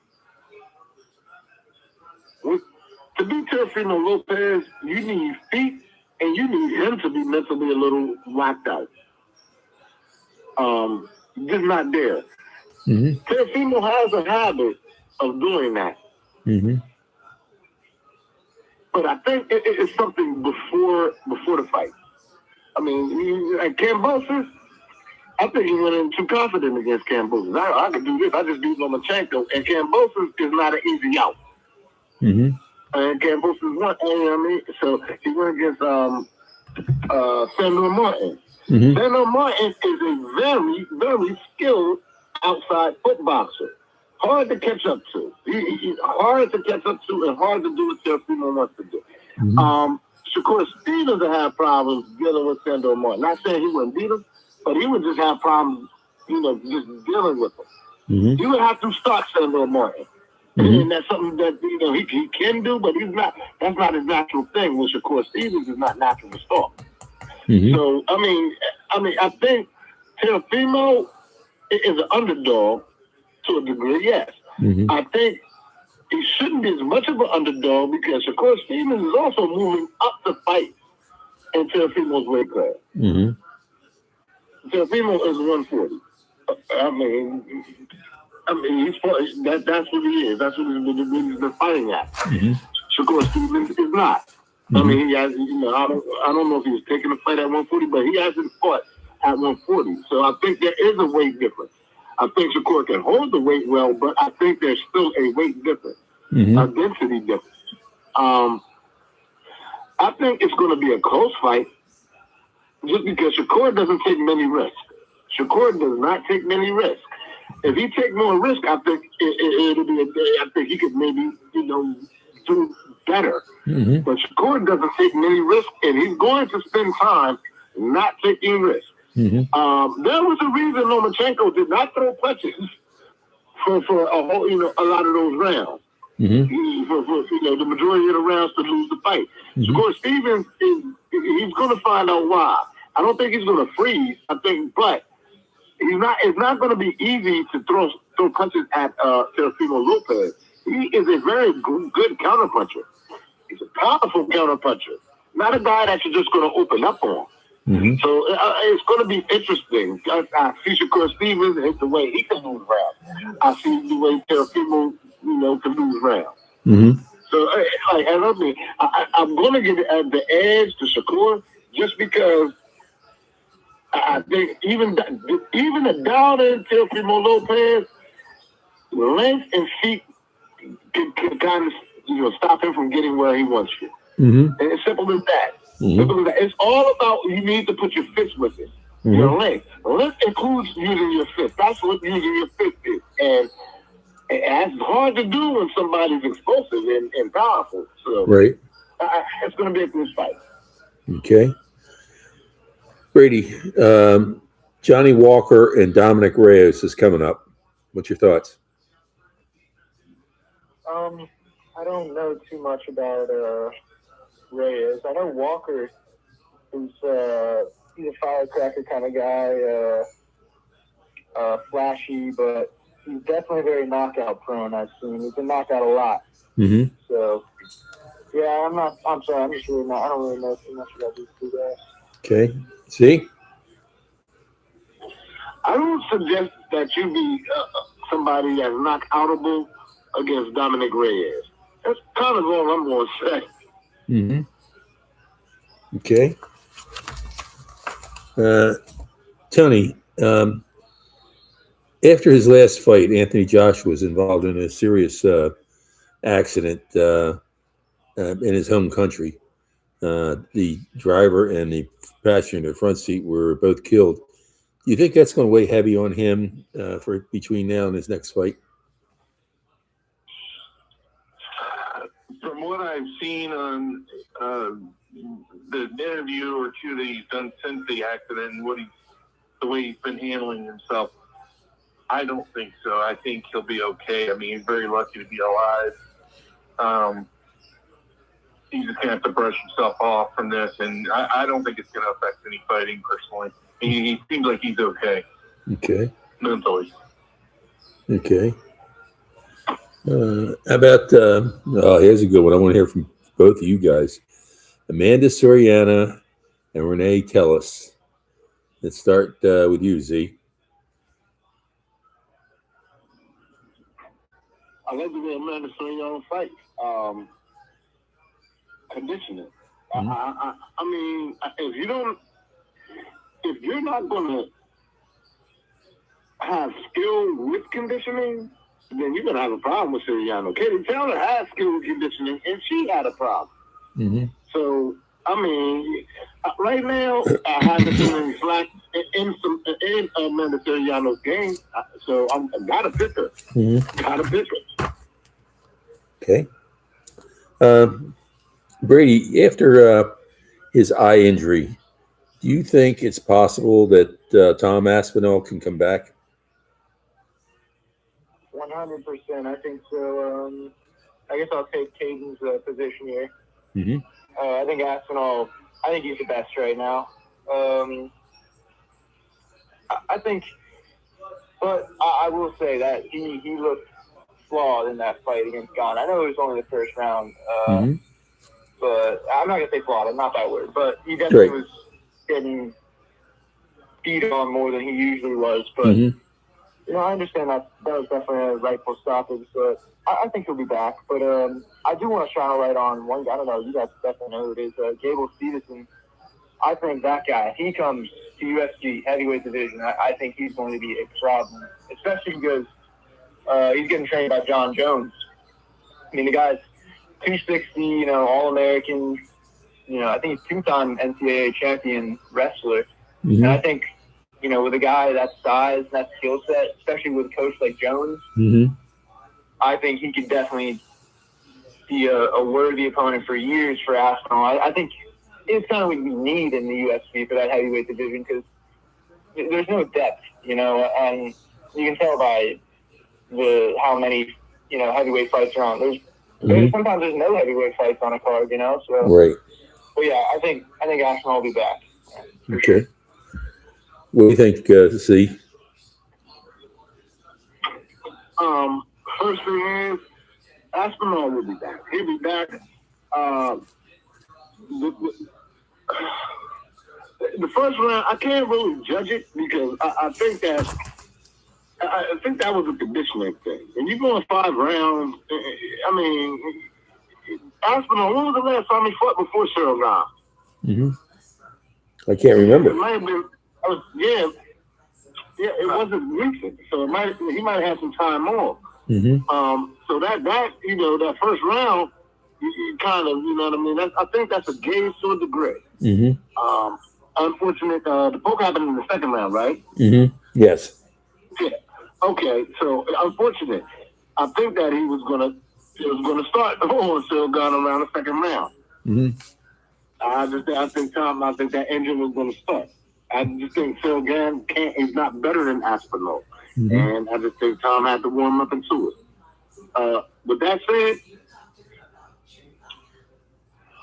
To beat Teofimo Lopez, you need feet, and you need him to be mentally a little whacked out. Just not there.
Mm-hmm.
Teofimo has a habit of doing that.
Mm-hmm.
But I think it's something before the fight. Like Kambosos, I think he went in too confident against Kambosos. I could do this. I just beat Lomachenko, and Kambosos is not an easy out.
Mm-hmm.
And Kambosos won. So he went against Sandor Martin.
Mm-hmm.
Sandor Martin is a very, very skilled outside foot boxer. Hard to catch up to. He's hard to catch up to and hard to do what Teofimo wants to do.
Mm-hmm.
Shakur Stevens would have problems dealing with Sandor Martin. Not saying he wouldn't beat him, but he would just have problems, just dealing with him.
Mm-hmm.
He would have to start Sandor Martin.
Mm-hmm.
And that's something that, he can do, but that's not his natural thing. When Shakur Stevens is not natural to start.
Mm-hmm.
So, I think Teofimo is an underdog to a degree, yes.
Mm-hmm.
I think he shouldn't be as much of an underdog because Shakur Stevens is also moving up the fight in Teofimo's weight class.
Mm-hmm.
Teofimo is 140. That's what he is. That's what he's been fighting at.
Mm-hmm.
Shakur Stevens is not.
Mm-hmm.
He has. I don't know if he was taking a fight at 140, but he hasn't fought at 140. So I think there is a weight difference. I think Shakur can hold the weight well, but I think there's still a weight difference,
Mm-hmm.
a density difference. I think it's going to be a close fight, just because Shakur doesn't take many risks. Shakur does not take many risks. If he take more risk, I think it'll be a day. I think he could maybe, do better.
Mm-hmm.
But Shakur doesn't take many risks, and he's going to spend time not taking risks.
Mm-hmm.
There was a reason Lomachenko did not throw punches for a whole, a lot of those rounds.
Mm-hmm.
For the majority of the rounds to lose the fight.
Mm-hmm.
Shakur Stevens he's going to find out why. I don't think he's going to freeze. But he's not. It's not going to be easy to throw punches at Teofimo Lopez. he is a very good counterpuncher. He's a powerful counterpuncher, not a guy that you're just going to open up on.
Mm-hmm.
So it's going to be interesting. I see Shakur Stevens and the way he can lose rounds. I see the way Teofimo, can lose rounds.
Mm-hmm.
So I'm going to give the edge to Shakur just because I think even the down in Teofimo Lopez, length and feet can kind of stop him from getting where he wants to.
Mm-hmm.
And it's simple as that.
Mm-hmm.
Simple as that. It's all about you need to put your fist with it.
Mm-hmm.
Your length. Length includes using your fist. That's what using your fist is. And it's hard to do when somebody's explosive and powerful. So
right.
It's going to be a good fight.
Okay. Brady, Johnny Walker and Dominic Reyes is coming up. What's your thoughts?
I don't know too much about Reyes. I know Walker is he's a firecracker kind of guy, flashy, but he's definitely very knockout prone. I've seen he's been knocked out a lot.
Mm-hmm.
So yeah, I'm sorry, I'm just really not. I don't really know too much about these two guys.
Okay. See?
I don't suggest that you be somebody that's knockoutable against Dominic Reyes. That's kind of all I'm going to say.
Mm-hmm. Okay. Tony, after his last fight, Anthony Joshua was involved in a serious accident in his home country. The driver and the passenger in the front seat were both killed. Do you think that's going to weigh heavy on him for between now and his next fight?
From what I've seen on the interview or two that he's done since the accident and the way he's been handling himself, I don't think so. I think he'll be okay. I mean, he's very lucky to be alive. He's just going to have to brush himself off from this, and I don't think it's going to affect any fighting personally. He seems like he's okay.
Okay.
Mentally.
Okay. How about, here's a good one. I want to hear from both of you guys. Amanda Soriano and Renee Tellis. Let's start with you, Z.
I like the way Amanda Soriano fights. Conditioning.
Mm-hmm.
I mean, if you're not going to have skill with conditioning, then you're going to have a problem with Soriano. Katie Taylor has skill with conditioning, and she had a problem.
Mm-hmm.
So, I mean, right now, I haven't seen any slack in Amanda Soriano's game. So, I got to pick her.
Mm-hmm.
Got to pick her.
Okay. Brady, after his eye injury, do you think it's possible that Tom Aspinall can come back?
100%. I think so. I guess I'll take Caden's position here.
Mm-hmm.
I think Aspinall, I think he's the best right now. I think, but I will say that he looked flawed in that fight against Ghana. I know it was only the first round,
Mm-hmm.
but I'm not going to say flawed. I'm not that word. But he definitely was getting beat on more than he usually was. But,
Mm-hmm.
I understand that was definitely a rightful stoppage. But I think he'll be back. But I do want to shine a light on one guy. I don't know. You guys definitely know who it is. Gable Stevenson. I think that guy, if he comes to UFC heavyweight division, I think he's going to be a problem, especially because he's getting trained by John Jones. I mean, the guy's 260, All-American. I think he's two-time NCAA champion wrestler.
Mm-hmm.
And I think, with a guy that size, that skill set, especially with a coach like Jones,
Mm-hmm.
I think he could definitely be a worthy opponent for years for Aspinall. I think it's kind of what we need in the UFC for that heavyweight division because there's no depth, and you can tell by how many, heavyweight fights are on. Sometimes there's no heavyweight fights on a card, so.
Right.
But yeah, I think Aspinall will be back.
Okay. What do you think, C?
First thing is, Aspinall will be back. He'll be back. The first round, I can't really judge it because I think that was a conditioning thing. And you're going 5 rounds. I mean, Aspinall, when was the last time he fought before Cyril Gane?
Mm-hmm. I can't remember.
It might have been. It wasn't recent, so he might have some time off.
Mm-hmm.
So that that first round, you kind of, you know what I mean. I think that's a gauge to a degree.
Mm-hmm.
Unfortunate. The poke happened in the second round, right?
Mm-hmm. Yes.
Yeah. Okay. So unfortunate. I think that he was gonna start on Cyril Gane around the second round.
Mm-hmm.
I think that engine was gonna start. I just think Cyril Gane is not better than Aspinall.
Mm-hmm.
And I just think Tom had to warm up into it. With that said,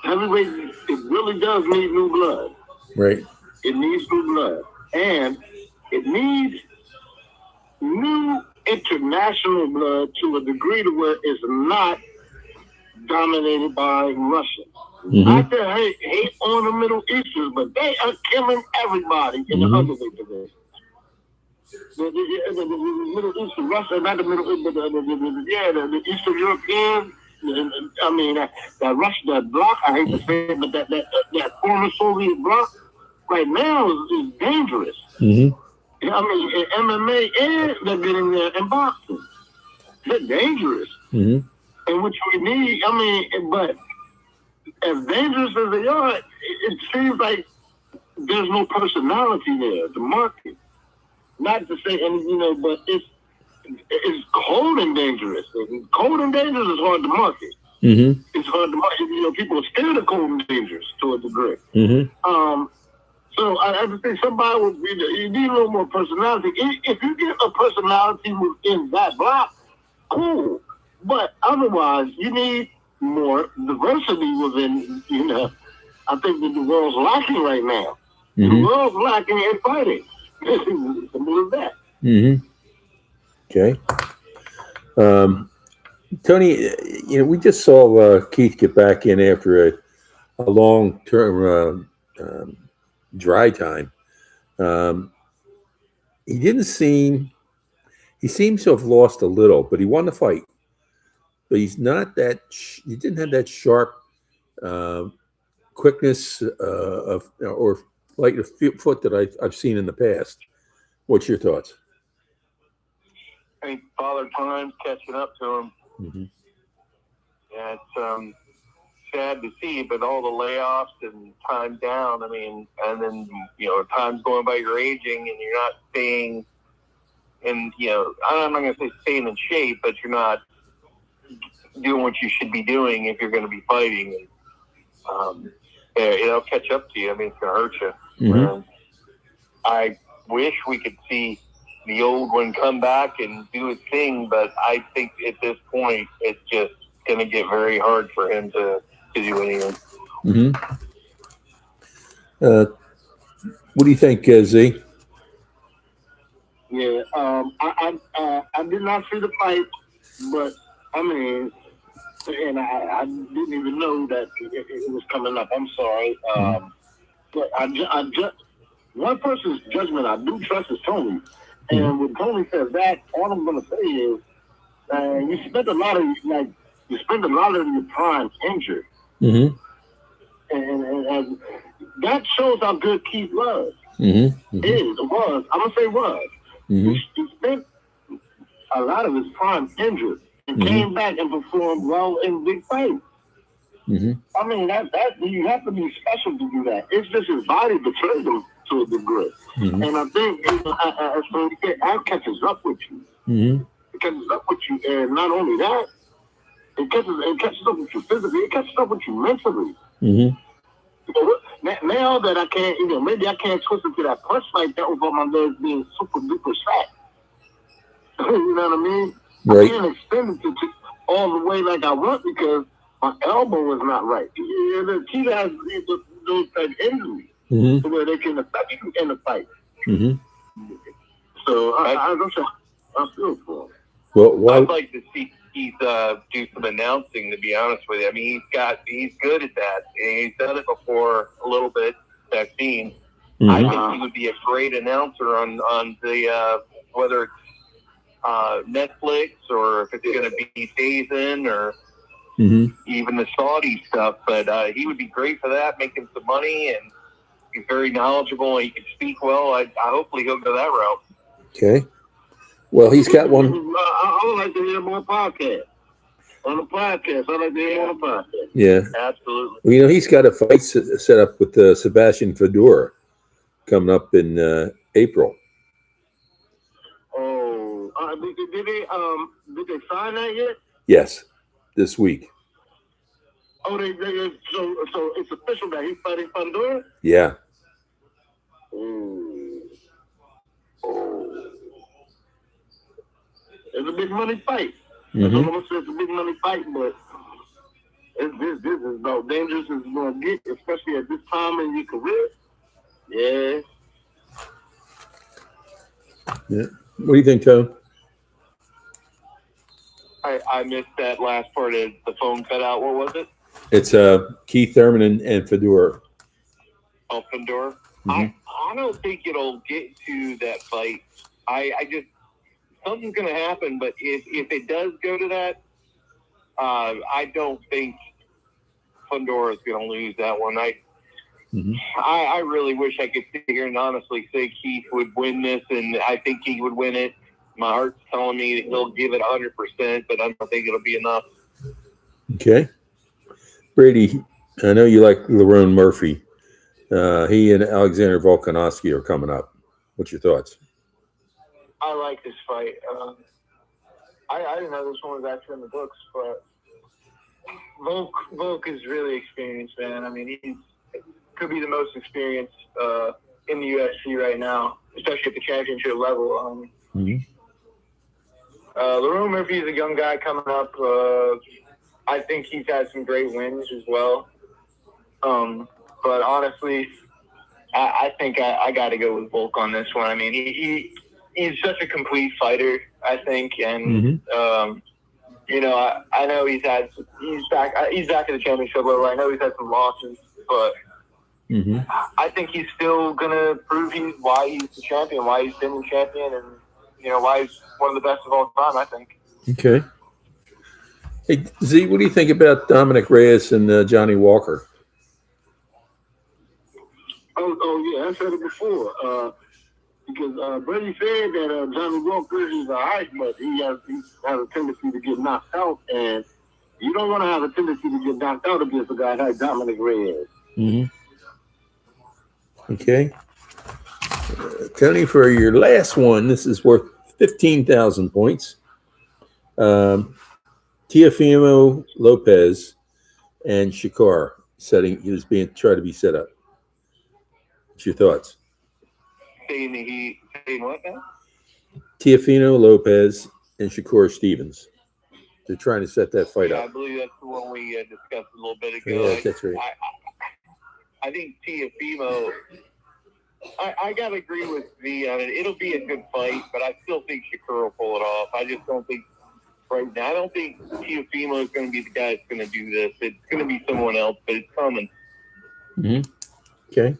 heavyweight, it really does need new blood.
Right.
It needs new blood. And it needs new international blood to a degree to where it's not dominated by Russia.
Mm-hmm.
Not to hate on the Middle Eastern, but they are killing everybody in the heavyweight division. The Middle Eastern, Russia, not the Middle East, but the Eastern Europeans. I mean, that Russia, that bloc, I hate to say it, but that former Soviet bloc right now is dangerous.
Mm-hmm.
I mean, in MMA, and they're getting there in boxing. They're dangerous.
Mm-hmm.
And which we need, I mean, but as dangerous as they are, it seems like there's no personality there, the market. Not to say, but it's cold and dangerous. Cold and dangerous is hard to market.
Mm-hmm.
It's hard to market. People are scared of cold and dangerous to a degree.
Mm-hmm.
So I just think somebody would be, you need a little more personality. If you get a personality within that block, cool. But otherwise, you need more diversity within, I think that the world's lacking right now. Mm-hmm. The world's lacking in fighting. Simple as that.
Mm-hmm. Okay. Tony, we just saw Keith get back in after a long-term dry time. He seems to have lost a little, but he won the fight. But he's not that. He didn't have that sharp quickness or like the foot that I've seen in the past. What's your thoughts?
I think Father Time's catching up to him.
Mm-hmm.
Yeah, it's sad to see, but all the layoffs and time down. I mean, and then time's going by, you're aging, and you're not staying in. I'm not going to say staying in shape, but you're not doing what you should be doing if you're going to be fighting. And it'll catch up to you. I mean, it's going to hurt you.
Mm-hmm.
I wish we could see the old one come back and do his thing, but I think at this point it's just going to get very hard for him to do anything.
Mm-hmm. What do you think, Z?
Yeah, I did not see the fight, but I mean, and I didn't even know that it was coming up. I'm sorry, but I just one person's judgment I do trust is Tony. And when Tony says that, all I'm going to say is, you spend a lot of your prime injured,
mm-hmm.
and that shows how good Keith was.
Mm-hmm.
Was. I'm gonna say was.
Mm-hmm.
He spent a lot of his prime injured and came back and performed well in big fights.
Mm-hmm.
I mean, that you have to be special to do that. It's just his body betrayed him to a degree. Mm-hmm. And I think that catches up with you.
Mm-hmm.
It catches up with you, and not only that, it catches up with you physically. It catches up with you mentally.
Mm-hmm.
Now that I can't, maybe I can't twist into that punch like that without my legs being super duper fat. You know what I mean? Right. I can't extend it to all the way like I want because my elbow is not right. The key has those type injuries to where they can affect you in the fight.
Mm-hmm.
So I feel for him.
Well,
I'd like to see Keith do some announcing. To be honest with you, I mean he's good at that. And he's done it before a little bit. I've seen. I think he would be a great announcer on the whether it's Netflix or if it's going to be Days In or even the Saudi stuff. But he would be great for that, make him some money, and he's very knowledgeable. He can speak well. Hopefully he'll go that route.
Okay. Well, he's got one.
I would like to hear more podcasts. On the podcast, I like to hear more podcasts.
Yeah,
absolutely.
Well, he's got a fight set up with Sebastian Fedor coming up in April.
Oh, did they sign that yet?
Yes, this week.
Oh, so it's official that he's fighting Fedor?
Yeah.
It's a big money fight. That's what I'm gonna say. It's a big money fight, but this is about dangerous as it's gonna get, especially at this time in your career. Yeah.
Yeah. What do you think, Tone?
I missed that last part of the phone cut out. What was it?
It's Keith Thurman and Fedor.
Oh, Fedor. I don't think it'll get to that fight. I just something's going to happen, but if it does go to that, I don't think Fedor is going to lose that one. I really wish I could sit here and honestly say Keith would win this, and I think he would win it. My heart's telling me that he'll give it 100%, but I don't think it'll be enough.
Okay. Brady, I know you like Lerone Murphy. He and Alexander Volkanovski are coming up. What's your thoughts?
I like this fight. I didn't know this one was actually in the books, but Volk is really experienced, man. I mean, he could be the most experienced in the UFC right now, especially at the championship level. Lerone Murphy is a young guy coming up. I think he's had some great wins as well. But honestly, I think I got to go with Volk on this one. I mean, he's such a complete fighter, I think, and I know he's back at the championship level. I know he's had some losses, but I think he's still gonna prove why he's the champion, why he's been the champion, and why he's one of the best of all time. I think.
Okay. Hey Z, what do you think about Dominic Reyes and Johnny Walker?
Oh yeah, I said it before. Because Brady said that Johnny Walker is all right, but he has a tendency to get knocked out, and you don't want to have a tendency to get knocked out against a guy like Dominic Reyes.
Okay. Tony, for your last one, this is worth 15,000 points. Teofimo Lopez and Shakur tried to be set up. What's your thoughts?
Saying what now?
Teofimo Lopez and Shakur Stevens. They're trying to set that fight up.
I believe that's the one we discussed a little bit ago.
Yeah, that's right.
I think Teofimo, I got to agree with V on it. It'll be a good fight, but I still think Shakur will pull it off. I just don't think right now. I don't think Teofimo is going to be the guy that's going to do this. It's going to be someone else, but it's coming.
Okay.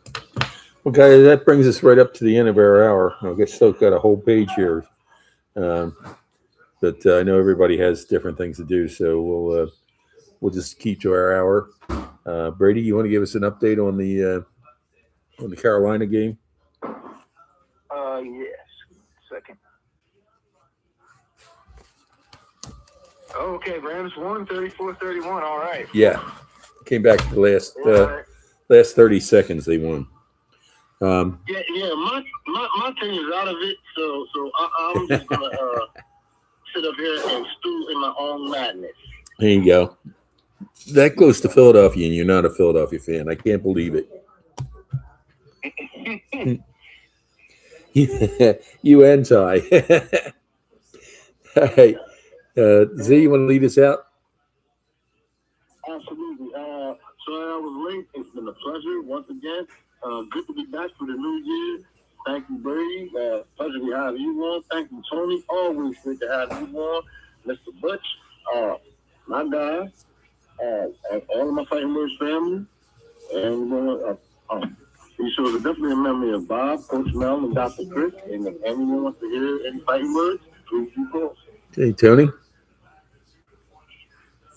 Well, guys, that brings us right up to the end of our hour. I guess still got a whole page here, but I know everybody has different things to do, so we'll just keep to our hour. Brady, you want to give us an update on the Carolina game?
Yes. Second. Okay, Rams won 34-31. All right.
Yeah, came back to the last 30 seconds they won.
My team is out of it, so I'm just gonna sit up here and stew in my own madness.
There you go. That close to Philadelphia, and you're not a Philadelphia fan. I can't believe it. You and Ty. All right. Z, you want to lead us out?
Absolutely. So I was late. It's been a pleasure once again. Good to be back for the new year. Thank you, Brady. Pleasure to have you on. Thank you, Tony. Always good to have you on. Mr. Butch, my guy, and all of my Fighting Words family. And these shows are definitely in memory of Bob, Coach Mel, and Dr. Chris. And if anyone wants to hear any Fighting Words, please do call.
Hey, Tony.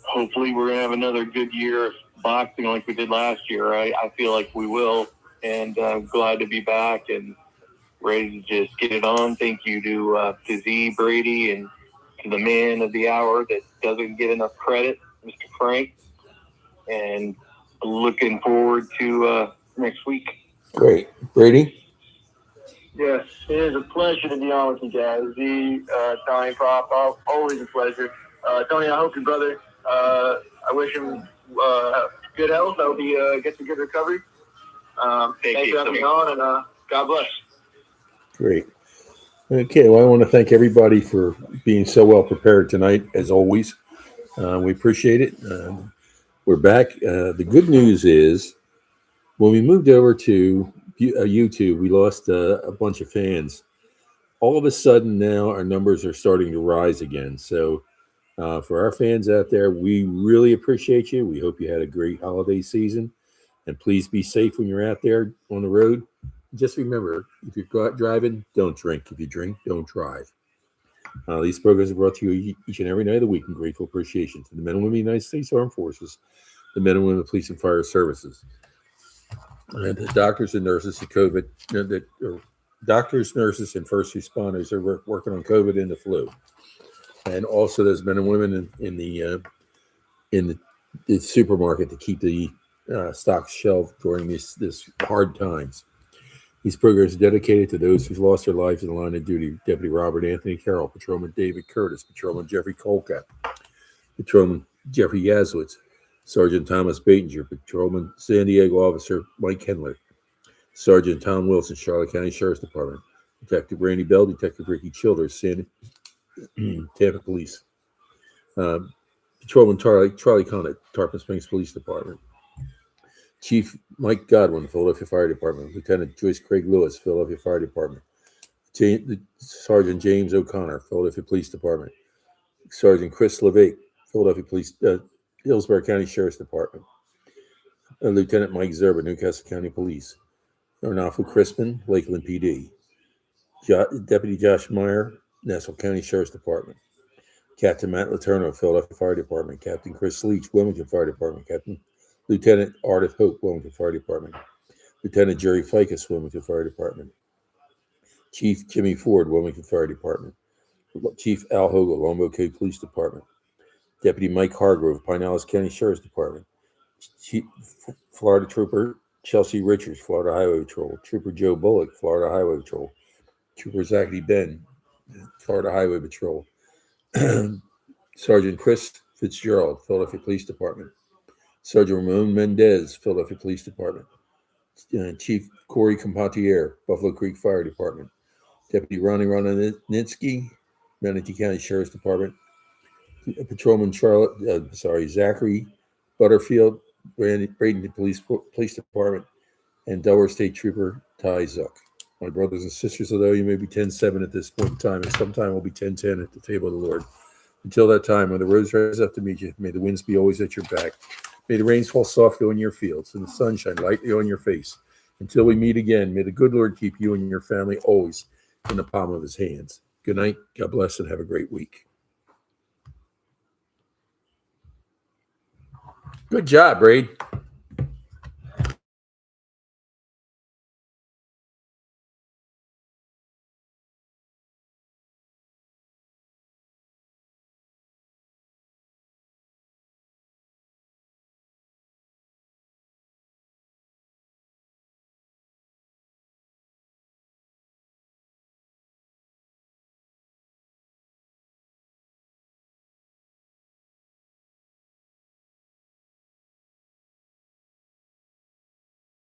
Hopefully we're going to have another good year of boxing like we did last year. I feel like we will, and I'm glad to be back and ready to just get it on. Thank you to Z, Brady, and to the man of the hour that doesn't get enough credit, Mr. Frank. And looking forward to next week.
Great. Brady?
Yes, it is a pleasure to be on with you guys. Z, Tony, Prop, always a pleasure. Tony, I hope your brother, I wish him good health. I hope he gets a good recovery. Thanks for having me on, and God bless.
Great. Okay, well, I want to thank everybody for being so well prepared tonight, as always. We appreciate it. We're back. The good news is when we moved over to YouTube, we lost a bunch of fans. All of a sudden now our numbers are starting to rise again. So for our fans out there, we really appreciate you. We hope you had a great holiday season. And please be safe when you're out there on the road. Just remember, if you're driving, don't drink. If you drink, don't drive. These programs are brought to you each and every night of the week in grateful appreciation to the men and women of the United States Armed Forces, the men and women of police and fire services, and the doctors and nurses, doctors, nurses, and first responders are working on COVID and the flu, and also those men and women in the supermarket to keep the stocks shelved during this hard times. These programs are dedicated to those who've lost their lives in the line of duty: Deputy Robert Anthony Carroll, Patrolman David Curtis, Patrolman Jeffrey Colcat, Patrolman Jeffrey Yazowitz, Sergeant Thomas Batinger, Patrolman San Diego Officer Mike Henler, Sergeant Tom Wilson, Charlotte County Sheriff's Department, Detective Randy Bell, Detective Ricky Childers, Tampa Police, Patrolman Charlie Conant, Tarpon Springs Police Department, Chief Mike Godwin, Philadelphia Fire Department, Lieutenant Joyce Craig Lewis, Philadelphia Fire Department, Sergeant James O'Connor, Philadelphia Police Department, Sergeant Chris LeVake, Philadelphia Police, Hillsborough County Sheriff's Department, Lieutenant Mike Zerba, Newcastle County Police, Arnolfo Crispin, Lakeland PD, Deputy Josh Meyer, Nassau County Sheriff's Department, Captain Matt Letourneau, Philadelphia Fire Department, Captain Chris Leach, Wilmington Fire Department, Lieutenant Ardith Hope, Wilmington Fire Department, Lieutenant Jerry Ficus, Wilmington Fire Department, Chief Jimmy Ford, Wilmington Fire Department, Chief Al Hogle, Longboat Cove Police Department, Deputy Mike Hargrove, Pinellas County Sheriff's Department, Chief Florida Trooper Chelsea Richards, Florida Highway Patrol, Trooper Joe Bullock, Florida Highway Patrol, Trooper Zachary Ben, Florida Highway Patrol, Sergeant Chris Fitzgerald, Philadelphia Police Department, Sergeant Ramon Mendez, Philadelphia Police Department, Chief Corey Compantier, Buffalo Creek Fire Department, Deputy Ronnie Ronanitsky, Manatee County Sheriff's Department, Patrolman Zachary Butterfield, Bradenton Police Department, and Delaware State Trooper Ty Zuck. My brothers and sisters, although you may be 10-7 at this point in time, and sometime we'll be 10-10 at the table of the Lord. Until that time, when the roads rise up to meet you, may the winds be always at your back. May the rains fall softly on your fields and the sun shine lightly on your face. Until we meet again, may the good Lord keep you and your family always in the palm of his hands. Good night. God bless and have a great week. Good job, Braid.